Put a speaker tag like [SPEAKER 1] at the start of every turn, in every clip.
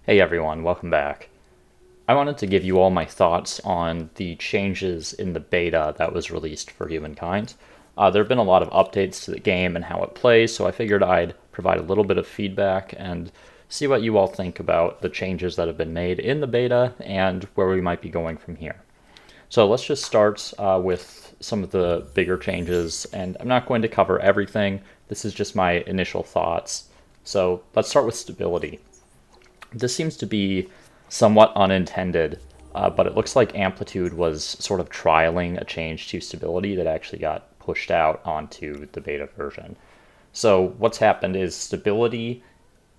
[SPEAKER 1] Hey everyone, welcome back. I wanted to give you all my thoughts on the changes in the beta that was released for Humankind. There have been a lot of updates to the game and how it plays, so I figured I'd provide a little bit of feedback and see what you all think about the changes that have been made in the beta and where we might be going from here. So let's just start with some of the bigger changes, and I'm not going to cover everything. This is just my initial thoughts. So let's start with stability. This seems to be somewhat unintended, but it looks like Amplitude was sort of trialing a change to stability that actually got pushed out onto the beta version. So what's happened is stability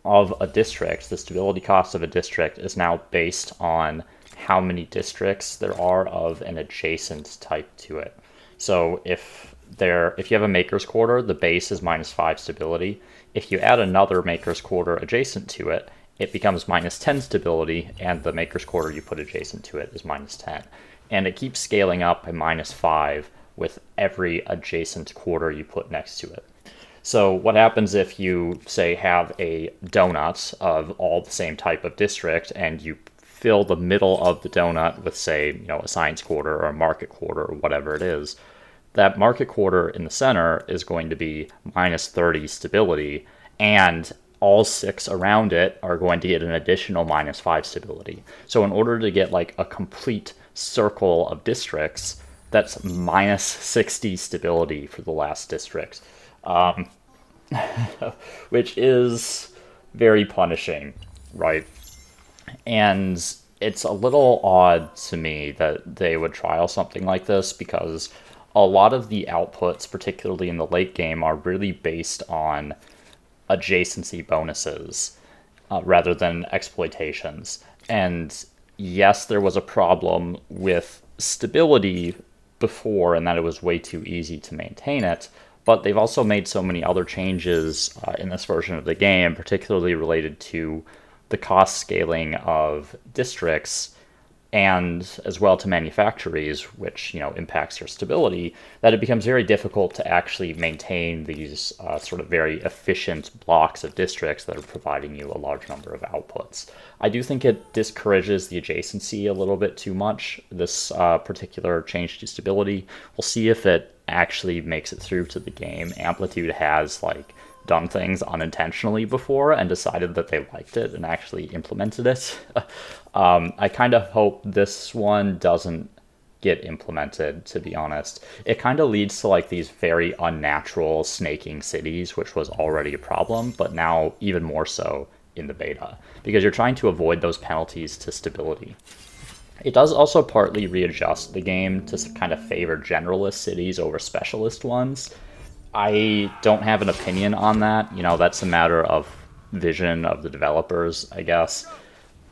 [SPEAKER 1] of a district, the stability cost of a district is now based on how many districts there are of an adjacent type to it. So if you have a maker's quarter, the base is -5 stability. If you add another maker's quarter adjacent to it, it becomes -10 stability, and the maker's quarter you put adjacent to it is -10. And it keeps scaling up by -5 with every adjacent quarter you put next to it. So what happens if you, say, have a donut of all the same type of district, and you fill the middle of the donut with, say, a science quarter or a market quarter or whatever it is? That market quarter in the center is going to be -30 stability, and all six around it are going to get an additional -5 stability. So in order to get like a complete circle of districts, that's -60 stability for the last district, which is very punishing, right? And it's a little odd to me that they would trial something like this, because a lot of the outputs, particularly in the late game, are really based on adjacency bonuses rather than exploitations. And yes, there was a problem with stability before, and that it was way too easy to maintain it. But they've also made so many other changes in this version of the game, particularly related to the cost scaling of districts and as well to manufactories, which impacts your stability, that it becomes very difficult to actually maintain these sort of very efficient blocks of districts that are providing you a large number of outputs. I do think it discourages the adjacency a little bit too much, this particular change to stability. We'll see if it actually makes it through to the game. Amplitude has done things unintentionally before and decided that they liked it and actually implemented it. I kind of hope this one doesn't get implemented, to be honest. It kind of leads to these very unnatural snaking cities, which was already a problem, but now even more so in the beta, because you're trying to avoid those penalties to stability. It does also partly readjust the game to kind of favor generalist cities over specialist ones. I don't have an opinion on that. That's a matter of vision of the developers, I guess.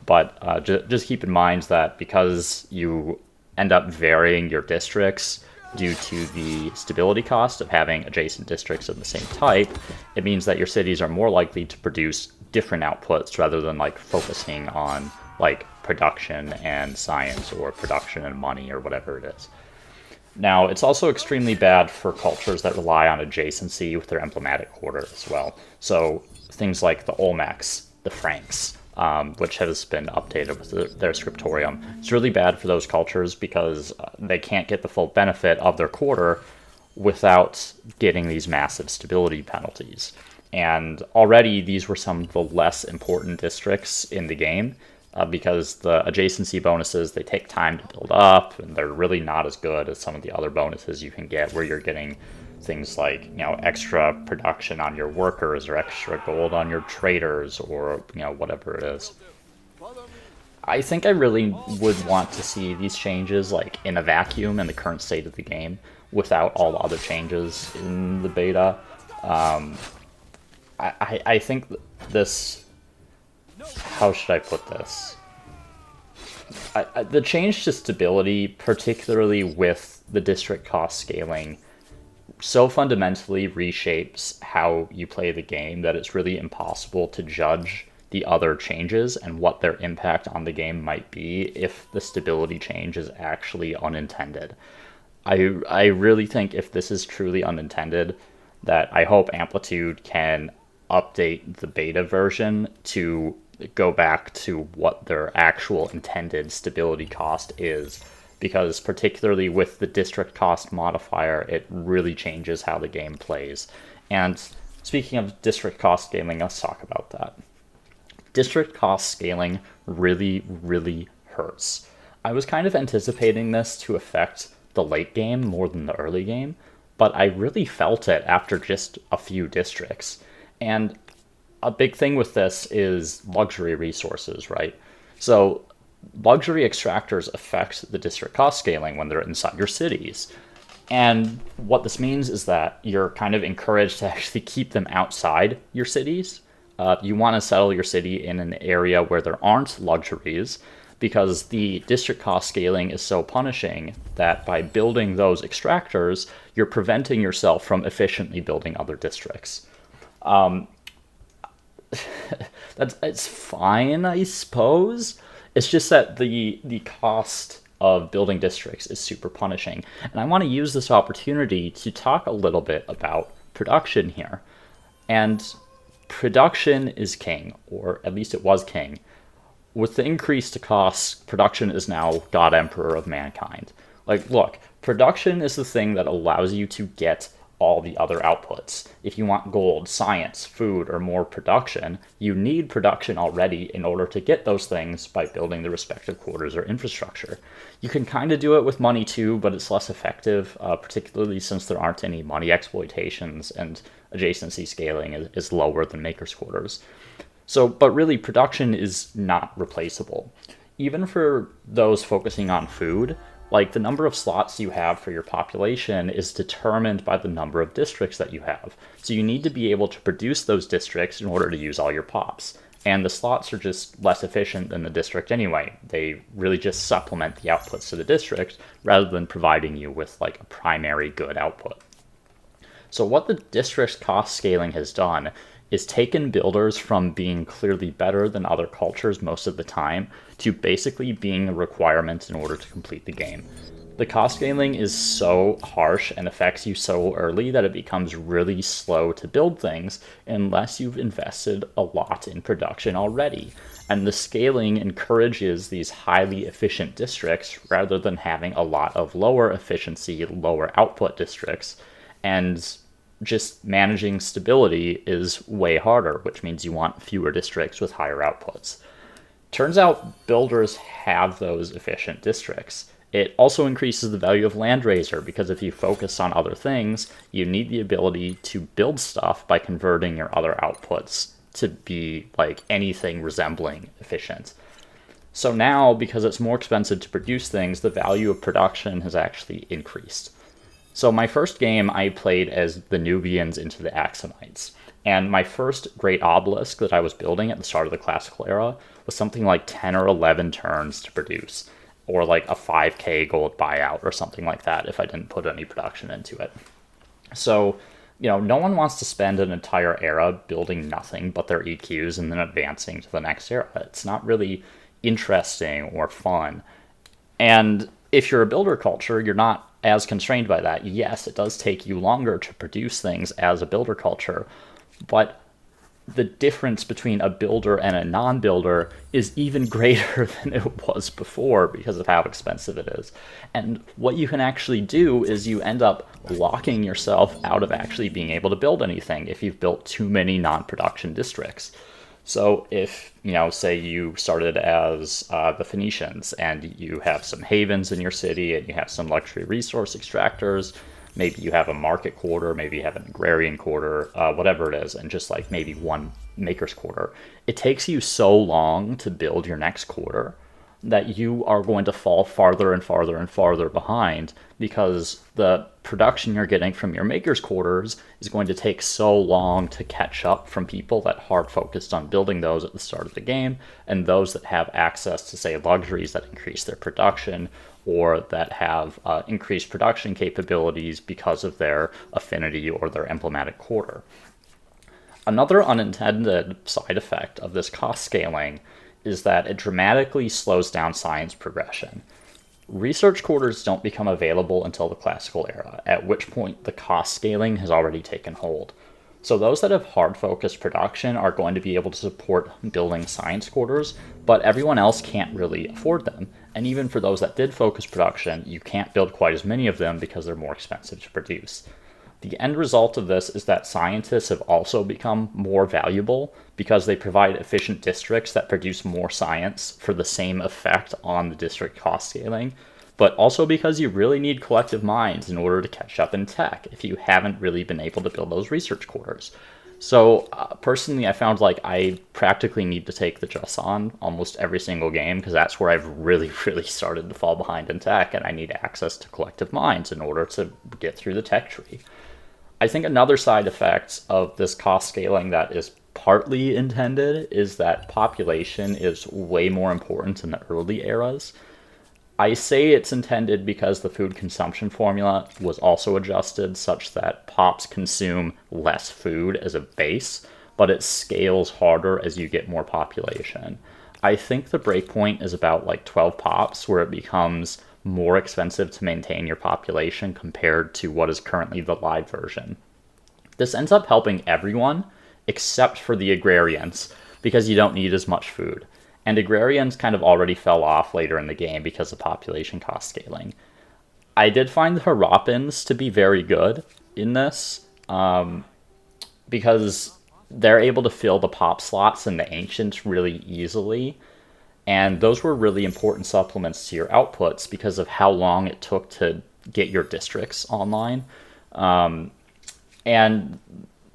[SPEAKER 1] But just keep in mind that because you end up varying your districts due to the stability cost of having adjacent districts of the same type, it means that your cities are more likely to produce different outputs rather than focusing on production and science or production and money or whatever it is. Now, it's also extremely bad for cultures that rely on adjacency with their emblematic quarter as well. So things like the Olmecs, the Franks, which has been updated with their scriptorium. It's really bad for those cultures because they can't get the full benefit of their quarter without getting these massive stability penalties. And already these were some of the less important districts in the game, because the adjacency bonuses, they take time to build up, and they're really not as good as some of the other bonuses you can get, where you're getting things like extra production on your workers or extra gold on your traders, or whatever it is. I think I really would want to see these changes in a vacuum in the current state of the game without all the other changes in the beta. I think this, how should I put this? The change to stability, particularly with the district cost scaling, so fundamentally reshapes how you play the game that it's really impossible to judge the other changes and what their impact on the game might be if the stability change is actually unintended. I really think if this is truly unintended, that I hope Amplitude can update the beta version to go back to what their actual intended stability cost is, because particularly with the district cost modifier, it really changes how the game plays. And speaking of district cost scaling, let's talk about that. District cost scaling really, really hurts. I was kind of anticipating this to affect the late game more than the early game, but I really felt it after just a few districts. And a big thing with this is luxury resources, right? So luxury extractors affect the district cost scaling when they're inside your cities. And what this means is that you're kind of encouraged to actually keep them outside your cities. You want to settle your city in an area where there aren't luxuries, because the district cost scaling is so punishing that by building those extractors, you're preventing yourself from efficiently building other districts. It's fine, I suppose. It's just that the cost of building districts is super punishing. And I want to use this opportunity to talk a little bit about production here. And production is king, or at least it was king. With the increased costs, production is now God Emperor of mankind. Like, look, production is the thing that allows you to get all the other outputs. If you want gold, science, food, or more production, you need production already in order to get those things by building the respective quarters or infrastructure. You can kind of do it with money too, but it's less effective, particularly since there aren't any money exploitations and adjacency scaling is lower than makers' quarters. So, but really, production is not replaceable. Even for those focusing on food, like the number of slots you have for your population is determined by the number of districts that you have. So you need to be able to produce those districts in order to use all your pops. And the slots are just less efficient than the district anyway. They really just supplement the outputs to the district rather than providing you with like a primary good output. So what the district cost scaling has done is taken builders from being clearly better than other cultures most of the time to basically being a requirement in order to complete the game. The cost scaling is so harsh and affects you so early that it becomes really slow to build things unless you've invested a lot in production already. And the scaling encourages these highly efficient districts rather than having a lot of lower efficiency, lower output districts. And just managing stability is way harder, which means you want fewer districts with higher outputs. Turns out builders have those efficient districts. It also increases the value of Landraiser, because if you focus on other things, you need the ability to build stuff by converting your other outputs to be like anything resembling efficient. So now, because it's more expensive to produce things, the value of production has actually increased. So my first game I played as the Nubians into the Axumites, and my first great obelisk that I was building at the start of the classical era was something like 10 or 11 turns to produce, or like a 5k gold buyout or something like that if I didn't put any production into it. So, no one wants to spend an entire era building nothing but their EQs and then advancing to the next era. It's not really interesting or fun. And if you're a builder culture, you're not as constrained by that. Yes, it does take you longer to produce things as a builder culture, but the difference between a builder and a non-builder is even greater than it was before because of how expensive it is. And what you can actually do is you end up locking yourself out of actually being able to build anything if you've built too many non-production districts. So if, say you started as the Phoenicians and you have some havens in your city and you have some luxury resource extractors, maybe you have a market quarter, maybe you have an agrarian quarter, whatever it is, and just like maybe one maker's quarter. It takes you so long to build your next quarter that you are going to fall farther and farther and farther behind because the production you're getting from your maker's quarters is going to take so long to catch up from people that hard focused on building those at the start of the game, and those that have access to, say, luxuries that increase their production or that have increased production capabilities because of their affinity or their emblematic quarter. Another unintended side effect of this cost scaling is that it dramatically slows down science progression. Research quarters don't become available until the classical era, at which point the cost scaling has already taken hold. So those that have hard focused production are going to be able to support building science quarters, but everyone else can't really afford them. And even for those that did focus production, you can't build quite as many of them because they're more expensive to produce. The end result of this is that scientists have also become more valuable because they provide efficient districts that produce more science for the same effect on the district cost scaling, but also because you really need collective minds in order to catch up in tech if you haven't really been able to build those research quarters. So personally, I found like I practically need to take the JUS on almost every single game because that's where I've really, really started to fall behind in tech, and I need access to collective minds in order to get through the tech tree. I think another side effect of this cost scaling that is partly intended is that population is way more important in the early eras. I say it's intended because the food consumption formula was also adjusted such that pops consume less food as a base, but it scales harder as you get more population. I think the breakpoint is about like 12 pops, where it becomes more expensive to maintain your population compared to what is currently the live version. This ends up helping everyone except for the agrarians because you don't need as much food. And agrarians kind of already fell off later in the game because of population cost scaling. I did find the Harappans to be very good in this because they're able to fill the pop slots in the Ancients really easily. And those were really important supplements to your outputs because of how long it took to get your districts online. And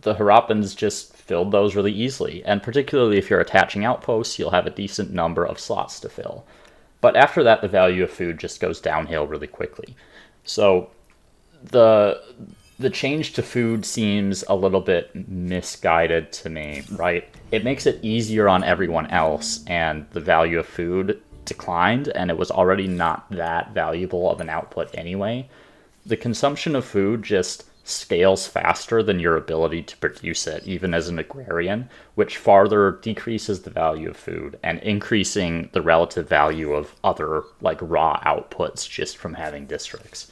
[SPEAKER 1] the Harappans just filled those really easily. And particularly if you're attaching outposts, you'll have a decent number of slots to fill. But after that, the value of food just goes downhill really quickly. So the change to food seems a little bit misguided to me, right? It makes it easier on everyone else, and the value of food declined, and it was already not that valuable of an output anyway. The consumption of food just scales faster than your ability to produce it, even as an agrarian, which farther decreases the value of food and increasing the relative value of other like raw outputs just from having districts.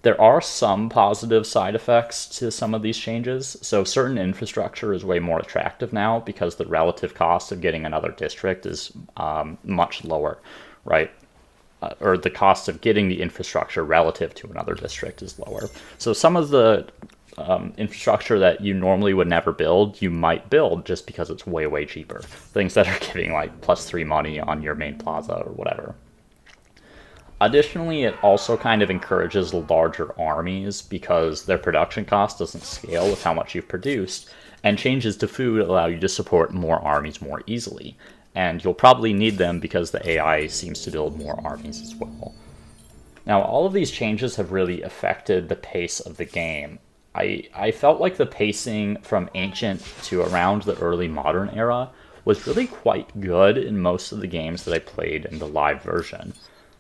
[SPEAKER 1] There are some positive side effects to some of these changes. So certain infrastructure is way more attractive now because the relative cost of getting another district is much lower, right? Or the cost of getting the infrastructure relative to another district is lower. So some of the infrastructure that you normally would never build, you might build just because it's way, way cheaper. Things that are giving like +3 money on your main plaza or whatever. Additionally, it also kind of encourages larger armies because their production cost doesn't scale with how much you've produced, and changes to food allow you to support more armies more easily. And you'll probably need them because the AI seems to build more armies as well. Now, all of these changes have really affected the pace of the game. I felt like the pacing from Ancient to around the early Modern era was really quite good in most of the games that I played in the live version.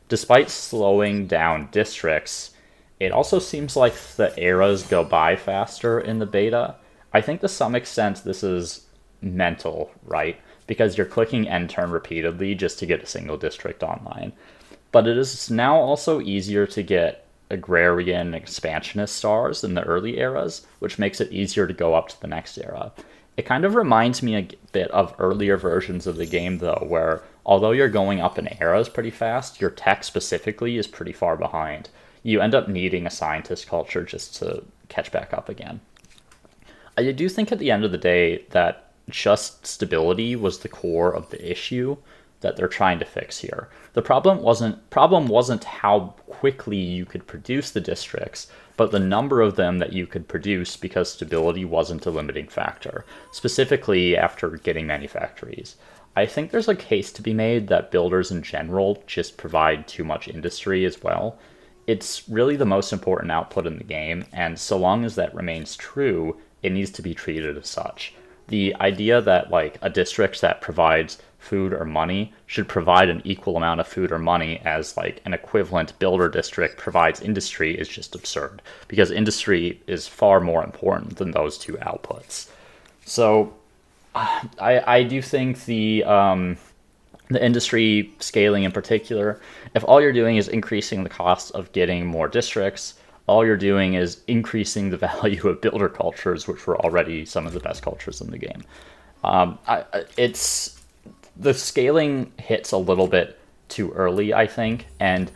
[SPEAKER 1] Despite slowing down districts, it also seems like the eras go by faster in the beta. I think to some extent this is mental, right? Because you're clicking end turn repeatedly just to get a single district online. But it is now also easier to get agrarian expansionist stars in the early eras, which makes it easier to go up to the next era. It kind of reminds me a bit of earlier versions of the game, though, where although you're going up in eras pretty fast, your tech specifically is pretty far behind. You end up needing a scientist culture just to catch back up again. I do think at the end of the day that just stability was the core of the issue that they're trying to fix here. The problem wasn't how quickly you could produce the districts, but the number of them that you could produce because stability wasn't a limiting factor, specifically after getting manufactories. I think there's a case to be made that builders in general just provide too much industry as well. It's really the most important output in the game, and so long as that remains true, it needs to be treated as such. The idea that like a district that provides food or money should provide an equal amount of food or money as like an equivalent builder district provides industry is just absurd, because industry is far more important than those two outputs. So I do think the industry scaling in particular, if all you're doing is increasing the cost of getting more districts, all you're doing is increasing the value of builder cultures, which were already some of the best cultures in the game. It's the scaling hits a little bit too early, I think, and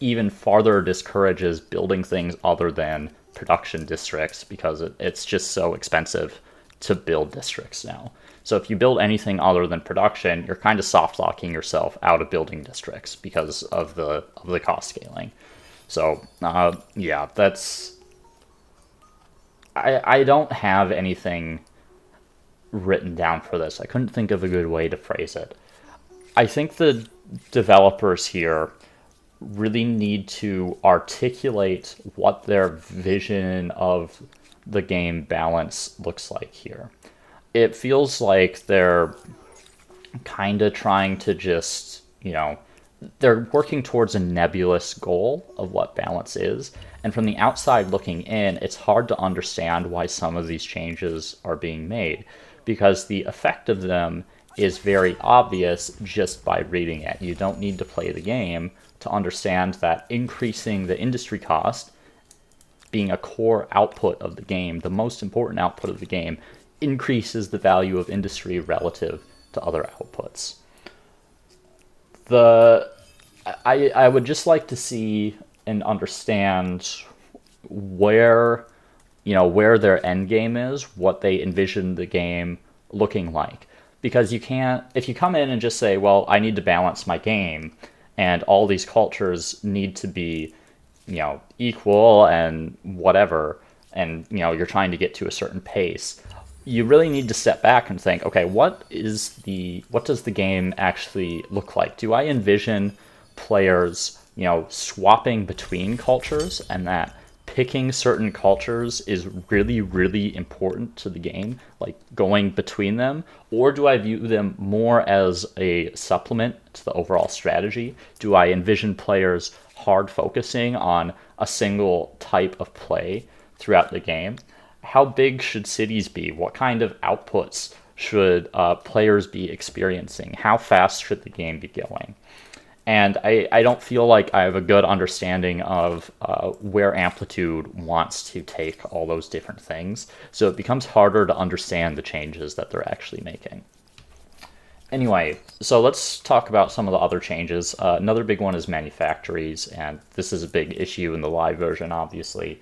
[SPEAKER 1] even farther discourages building things other than production districts because it's just so expensive to build districts now. So if you build anything other than production, you're kind of soft locking yourself out of building districts because of the cost scaling. So yeah, that's I don't have anything written down for this. I couldn't think of a good way to phrase it. I think the developers here really need to articulate what their vision of the game balance looks like here. It feels like they're kind of trying to just, they're working towards a nebulous goal of what balance is. And from the outside looking in, it's hard to understand why some of these changes are being made because the effect of them is very obvious just by reading it. You don't need to play the game to understand that increasing the industry cost, being a core output of the game, the most important output of the game, increases the value of industry relative to other outputs. I would just like to see and understand where their end game is, what they envision the game looking like. Because you can't, if you come in and just say, well, I need to balance my game, and all these cultures need to be, equal and whatever, and, you're trying to get to a certain pace, you really need to step back and think, okay, what does the game actually look like? Do I envision players, swapping between cultures, and that picking certain cultures is really, really important to the game, like going between them? Or do I view them more as a supplement to the overall strategy? Do I envision players hard focusing on a single type of play throughout the game? How big should cities be? What kind of outputs should players be experiencing? How fast should the game be going? And I don't feel like I have a good understanding of where Amplitude wants to take all those different things. So it becomes harder to understand the changes that they're actually making. Anyway, so let's talk about some of the other changes. Another big one is manufactories, and this is a big issue in the live version, obviously.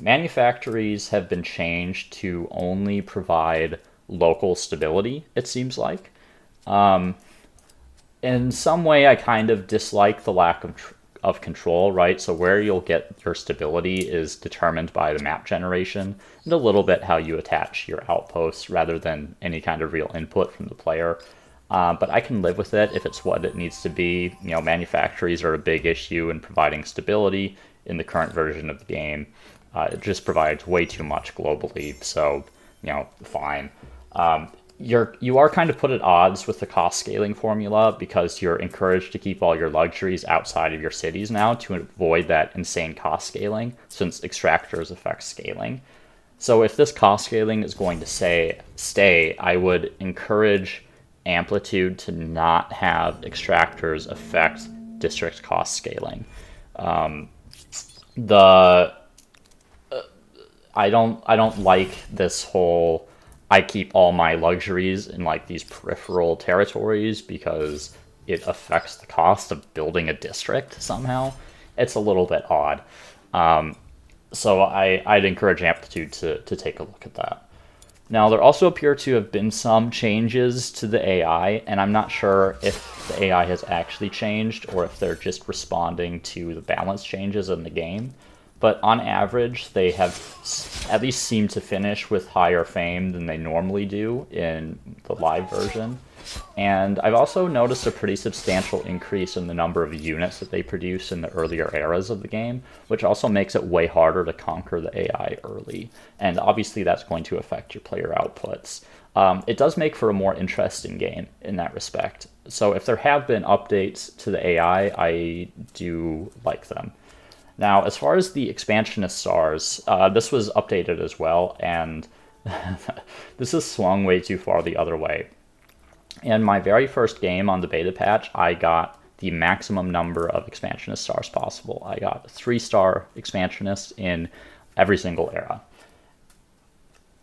[SPEAKER 1] Manufactories have been changed to only provide local stability, it seems like. In some way, I kind of dislike the lack of control, right? So where you'll get your stability is determined by the map generation and a little bit how you attach your outposts rather than any kind of real input from the player. But I can live with it if it's what it needs to be. Manufactories are a big issue in providing stability in the current version of the game. It just provides way too much globally, so, fine. You are kind of put at odds with the cost scaling formula because you're encouraged to keep all your luxuries outside of your cities now to avoid that insane cost scaling, since extractors affect scaling. So if this cost scaling is going to stay, I would encourage Amplitude to not have extractors affect district cost scaling. I don't like this whole I keep all my luxuries in like these peripheral territories because it affects the cost of building a district somehow. It's a little bit odd. So I'd encourage Amplitude to take a look at that. Now, there also appear to have been some changes to the AI, and I'm not sure if the AI has actually changed or if they're just responding to the balance changes in the game. But on average, they have at least seemed to finish with higher fame than they normally do in the live version. And I've also noticed a pretty substantial increase in the number of units that they produce in the earlier eras of the game, which also makes it way harder to conquer the AI early. And obviously that's going to affect your player outputs. It does make for a more interesting game in that respect. So if there have been updates to the AI, I do like them. Now, as far as the expansionist stars, this was updated as well, and this has swung way too far the other way. In my very first game on the beta patch, I got the maximum number of expansionist stars possible. I got 3-star expansionists in every single era.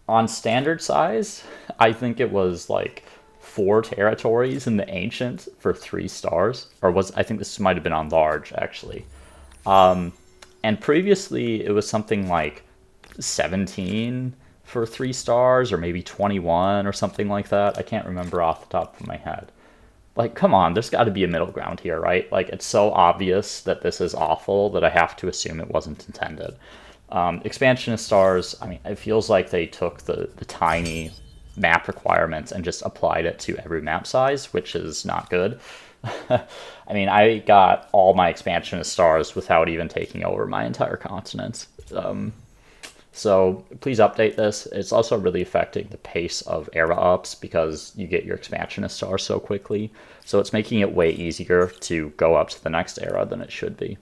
[SPEAKER 1] On standard size, I think it was like 4 territories in the ancient for 3 stars, I think this might have been on large actually. And previously it was something like 17 for 3 stars, or maybe 21 or something like that. I can't remember off the top of my head. Like, come on, there's got to be a middle ground here, right? Like, it's so obvious that this is awful that I have to assume it wasn't intended. Expansionist stars, I mean, it feels like they took the tiny map requirements and just applied it to every map size, which is not good. I mean, I got all my expansionist stars without even taking over my entire continent. So please update this. It's also really affecting the pace of era ups because you get your expansionist stars so quickly. So it's making it way easier to go up to the next era than it should be.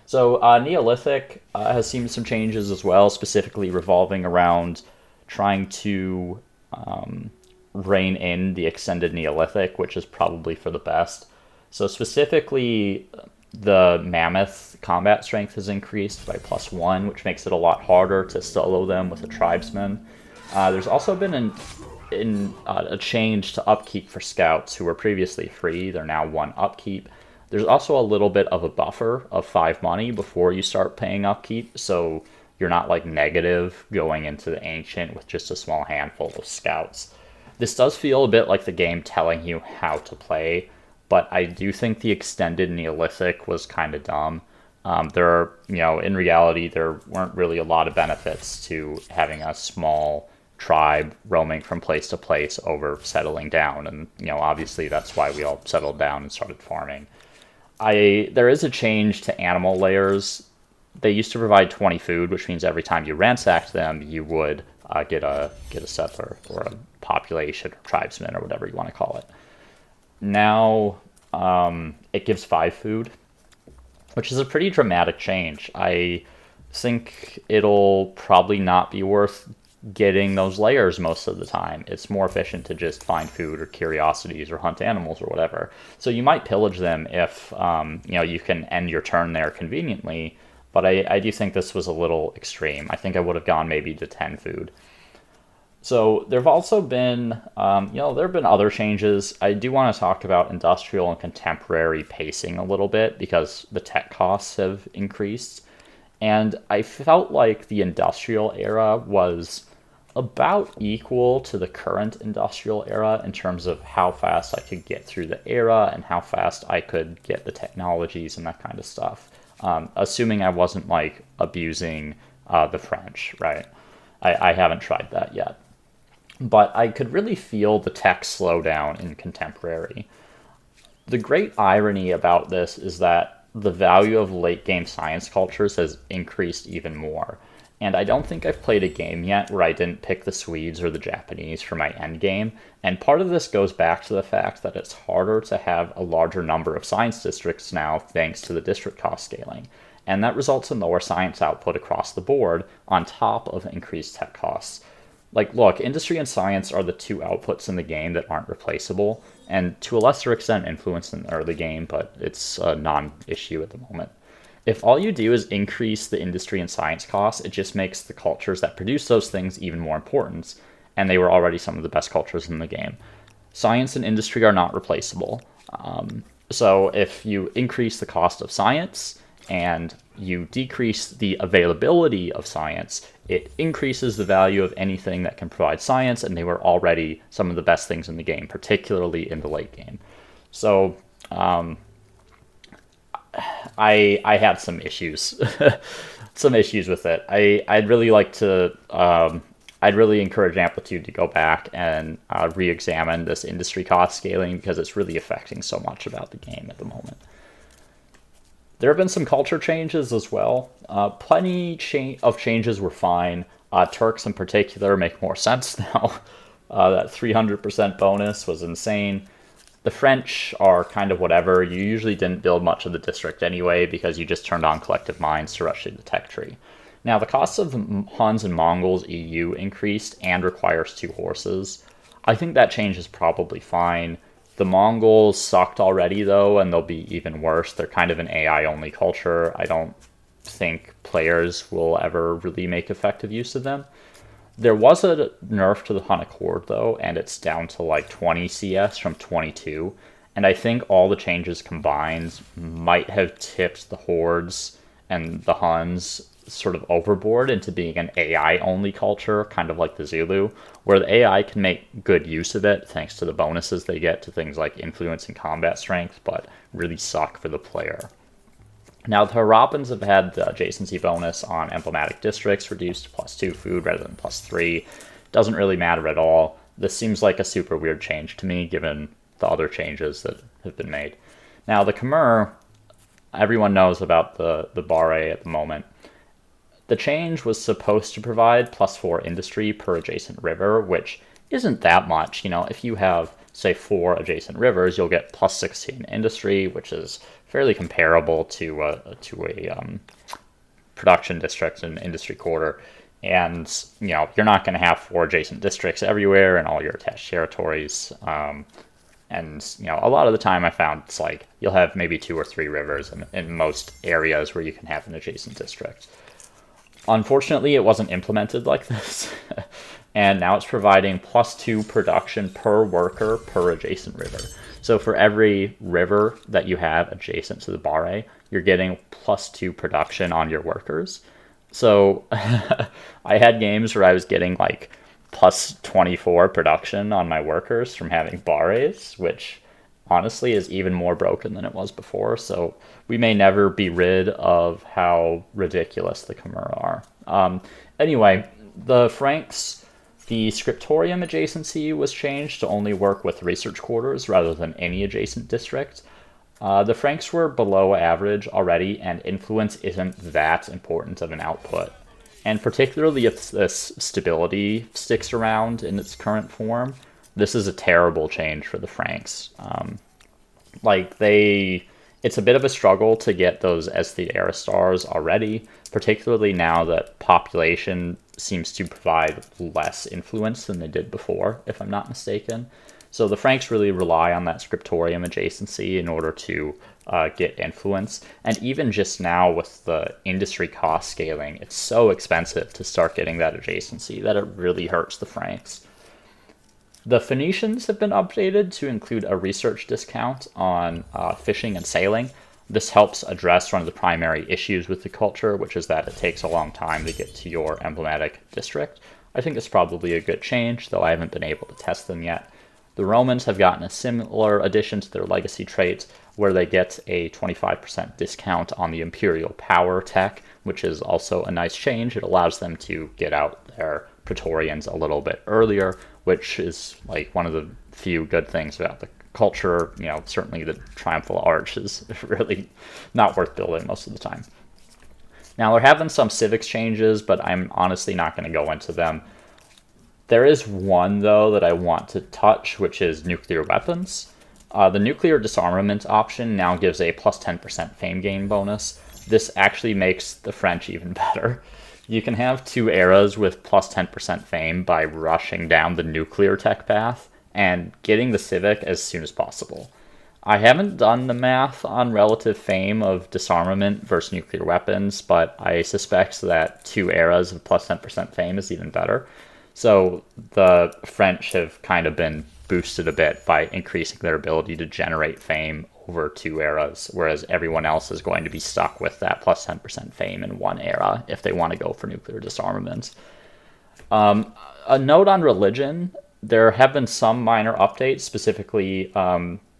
[SPEAKER 1] So Neolithic has seen some changes as well, specifically revolving around trying to rein in the extended Neolithic, which is probably for the best. So specifically, the Mammoth combat strength has increased by +1, which makes it a lot harder to solo them with a tribesman. There's also been a change to upkeep for scouts who were previously free. They're now 1 upkeep. There's also a little bit of a buffer of 5 money before you start paying upkeep, so you're not like negative going into the Ancient with just a small handful of scouts. This does feel a bit like the game telling you how to play, but I do think the extended Neolithic was kind of dumb. In reality, there weren't really a lot of benefits to having a small tribe roaming from place to place over settling down, and obviously that's why we all settled down and started farming. There is a change to animal layers. They used to provide 20 food, which means every time you ransacked them, you would get a settler or a population or tribesman or whatever you want to call it. Now it gives 5 food, which is a pretty dramatic change. I think it'll probably not be worth getting those layers most of the time. It's more efficient to just find food or curiosities or hunt animals or whatever. So you might pillage them if you can end your turn there conveniently, but I do think this was a little extreme. I think I would have gone maybe to 10 food. So there have also been, there have been other changes. I do want to talk about industrial and contemporary pacing a little bit because the tech costs have increased. And I felt like the industrial era was about equal to the current industrial era in terms of how fast I could get through the era and how fast I could get the technologies and that kind of stuff. Assuming I wasn't like abusing the French, right? I haven't tried that yet. But I could really feel the tech slow down in contemporary. The great irony about this is that the value of late game science cultures has increased even more. And I don't think I've played a game yet where I didn't pick the Swedes or the Japanese for my end game. And part of this goes back to the fact that it's harder to have a larger number of science districts now thanks to the district cost scaling. And that results in lower science output across the board on top of increased tech costs. Like, look, industry and science are the 2 outputs in the game that aren't replaceable, and to a lesser extent influenced in the early game, but it's a non-issue at the moment. If all you do is increase the industry and science costs, it just makes the cultures that produce those things even more important, and they were already some of the best cultures in the game. Science and industry are not replaceable. So if you increase the cost of science and you decrease the availability of science, it increases the value of anything that can provide science, and they were already some of the best things in the game, particularly in the late game. So I had some issues, some issues with it. I'd really like to, I'd really encourage Amplitude to go back and re-examine this industry cost scaling because it's really affecting so much about the game at the moment. There have been some culture changes as well. Plenty of changes were fine. Turks in particular make more sense now. That 300% bonus was insane. The French are kind of whatever. You usually didn't build much of the district anyway because you just turned on collective minds to rush through the tech tree. Now, the cost of the Huns and Mongols EU increased and requires 2 horses. I think that change is probably fine. The Mongols sucked already, though, and they'll be even worse. They're kind of an AI-only culture. I don't think players will ever really make effective use of them. There was a nerf to the Hunnic Horde, though, and it's down to like 20 CS from 22. And I think all the changes combined might have tipped the Hordes and the Huns sort of overboard into being an AI-only culture, kind of like the Zulu, where the AI can make good use of it thanks to the bonuses they get to things like influence and combat strength, but really suck for the player. Now, the Harappans have had the adjacency bonus on emblematic districts reduced to +2 food rather than +3. Doesn't really matter at all. This seems like a super weird change to me, given the other changes that have been made. Now, the Khmer, everyone knows about the Barre at the moment. The change was supposed to provide +4 industry per adjacent river, which isn't that much. You know, if you have, say, 4 adjacent rivers, you'll get +16 industry, which is fairly comparable to a production district and industry quarter. And, you know, you're not going to have 4 adjacent districts everywhere in all your attached territories. And, you know, a lot of the time I found it's like you'll have maybe 2 or 3 rivers in most areas where you can have an adjacent district. Unfortunately, it wasn't implemented like this. And now it's providing +2 production per worker per adjacent river. So for every river that you have adjacent to the Barre, you're getting +2 production on your workers. So I had games where I was getting like +24 production on my workers from having Barres, which honestly is even more broken than it was before. So we may never be rid of how ridiculous the Khmer are. Anyway, the Franks, the scriptorium adjacency was changed to only work with research quarters rather than any adjacent district. The Franks were below average already, and influence isn't that important of an output. And particularly if this stability sticks around in its current form, this is a terrible change for the Franks. It's a bit of a struggle to get those Esthete era stars already, particularly now that population seems to provide less influence than they did before, if I'm not mistaken. So the Franks really rely on that scriptorium adjacency in order to get influence. And even just now with the industry cost scaling, it's so expensive to start getting that adjacency that it really hurts the Franks. The Phoenicians have been updated to include a research discount on fishing and sailing. This helps address one of the primary issues with the culture, which is that it takes a long time to get to your emblematic district. I think it's probably a good change, though I haven't been able to test them yet. The Romans have gotten a similar addition to their legacy traits, where they get a 25% discount on the imperial power tech, which is also a nice change. It allows them to get out their Praetorians a little bit earlier, which is like one of the few good things about the culture. You know, certainly the Triumphal Arch is really not worth building most of the time. Now, there have been some civics changes, but I'm honestly not going to go into them. There is one, though, that I want to touch, which is nuclear weapons. The nuclear disarmament option now gives a +10% fame gain bonus. This actually makes the French even better. You can have 2 eras with +10% fame by rushing down the nuclear tech path and getting the civic as soon as possible. I haven't done the math on relative fame of disarmament versus nuclear weapons, but I suspect that 2 eras of +10% fame is even better. So the French have kind of been boosted a bit by increasing their ability to generate fame over 2 eras, whereas everyone else is going to be stuck with that +10% fame in 1 era if they want to go for nuclear disarmament. A note on religion, there have been some minor updates, specifically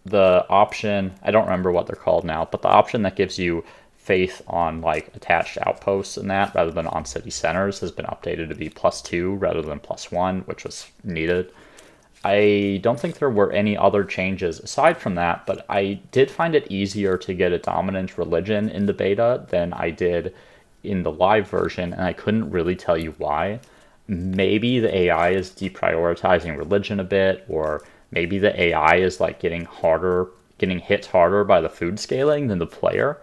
[SPEAKER 1] the option, I don't remember what they're called now, but the option that gives you faith on like attached outposts and that rather than on city centers has been updated to be +2 rather than +1, which was needed. I don't think there were any other changes aside from that, but I did find it easier to get a dominant religion in the beta than I did in the live version, and I couldn't really tell you why. Maybe the AI is deprioritizing religion a bit, or maybe the AI is like getting hit harder by the food scaling than the player.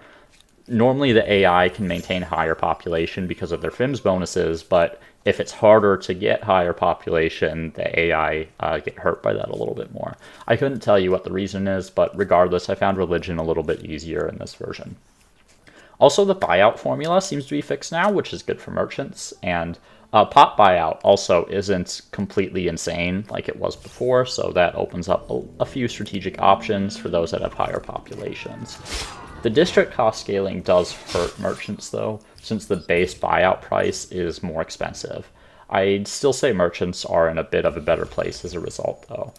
[SPEAKER 1] Normally the AI can maintain higher population because of their FIMS bonuses, but if it's harder to get higher population, the AI get hurt by that a little bit more. I couldn't tell you what the reason is, but regardless, I found religion a little bit easier in this version. Also, the buyout formula seems to be fixed now, which is good for merchants, and pot buyout also isn't completely insane like it was before, so that opens up a few strategic options for those that have higher populations. The district cost scaling does hurt merchants, though, since the base buyout price is more expensive. I'd still say merchants are in a bit of a better place as a result, though.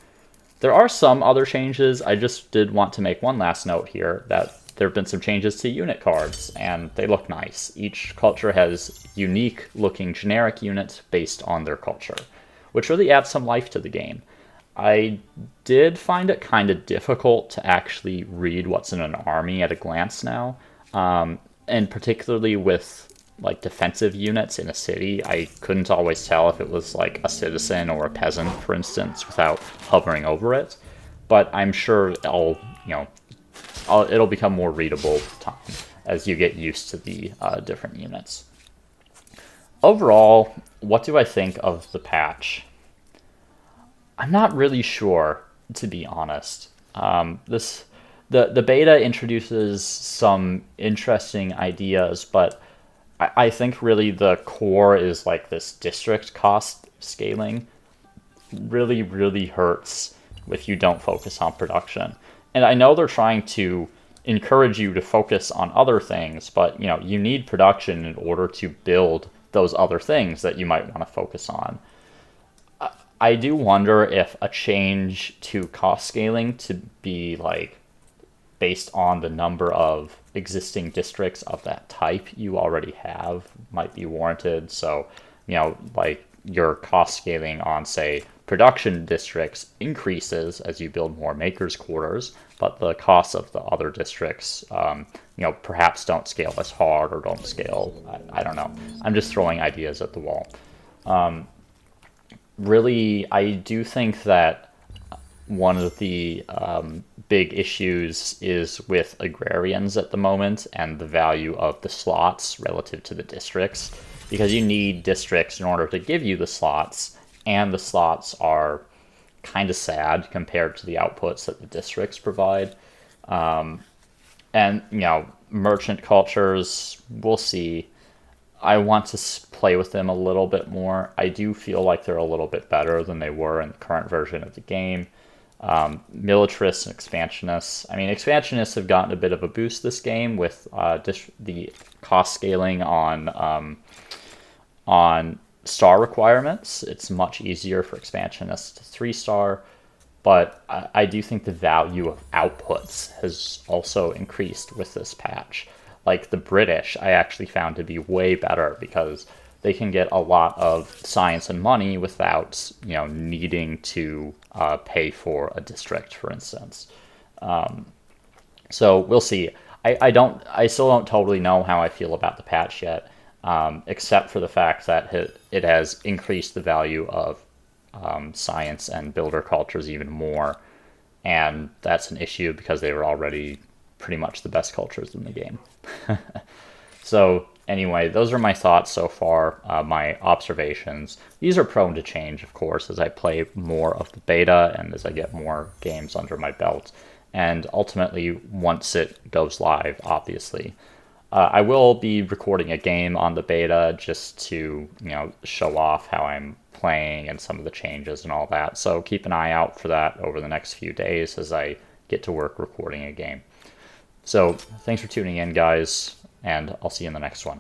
[SPEAKER 1] There are some other changes. I just did want to make one last note here that there have been some changes to unit cards, and they look nice. Each culture has unique looking generic units based on their culture, which really adds some life to the game. I did find it kind of difficult to actually read what's in an army at a glance now, and particularly with like defensive units in a city, I couldn't always tell if it was like a citizen or a peasant, for instance, without hovering over it. But I'm sure it'll become more readable with time as you get used to the different units. Overall, what do I think of the patch? I'm not really sure, to be honest. The beta introduces some interesting ideas, but I think really the core is like this district cost scaling really, really hurts if you don't focus on production. And I know they're trying to encourage you to focus on other things, but you need production in order to build those other things that you might want to focus on. I do wonder if a change to cost scaling to be like based on the number of existing districts of that type you already have might be warranted. So, like your cost scaling on, say, production districts increases as you build more makers quarters, but the costs of the other districts, perhaps don't scale as hard or don't scale. I don't know. I'm just throwing ideas at the wall. Really, I do think that one of the big issues is with agrarians at the moment and the value of the slots relative to the districts, because you need districts in order to give you the slots, and the slots are kind of sad compared to the outputs that the districts provide. And merchant cultures, we'll see. I want to play with them a little bit more. I do feel like they're a little bit better than they were in the current version of the game. Militarists and expansionists. I mean, expansionists have gotten a bit of a boost this game with the cost scaling on star requirements. It's much easier for expansionists to 3-star, but I do think the value of outputs has also increased with this patch. Like the British, I actually found to be way better because they can get a lot of science and money without, needing to pay for a district, for instance. So we'll see. I still don't totally know how I feel about the patch yet, except for the fact that it has increased the value of science and builder cultures even more, and that's an issue because they were already pretty much the best cultures in the game. So anyway, those are my thoughts so far, my observations. These are prone to change, of course, as I play more of the beta and as I get more games under my belt. And ultimately, once it goes live, obviously. I will be recording a game on the beta just to, show off how I'm playing and some of the changes and all that. So keep an eye out for that over the next few days as I get to work recording a game. So thanks for tuning in, guys, and I'll see you in the next one.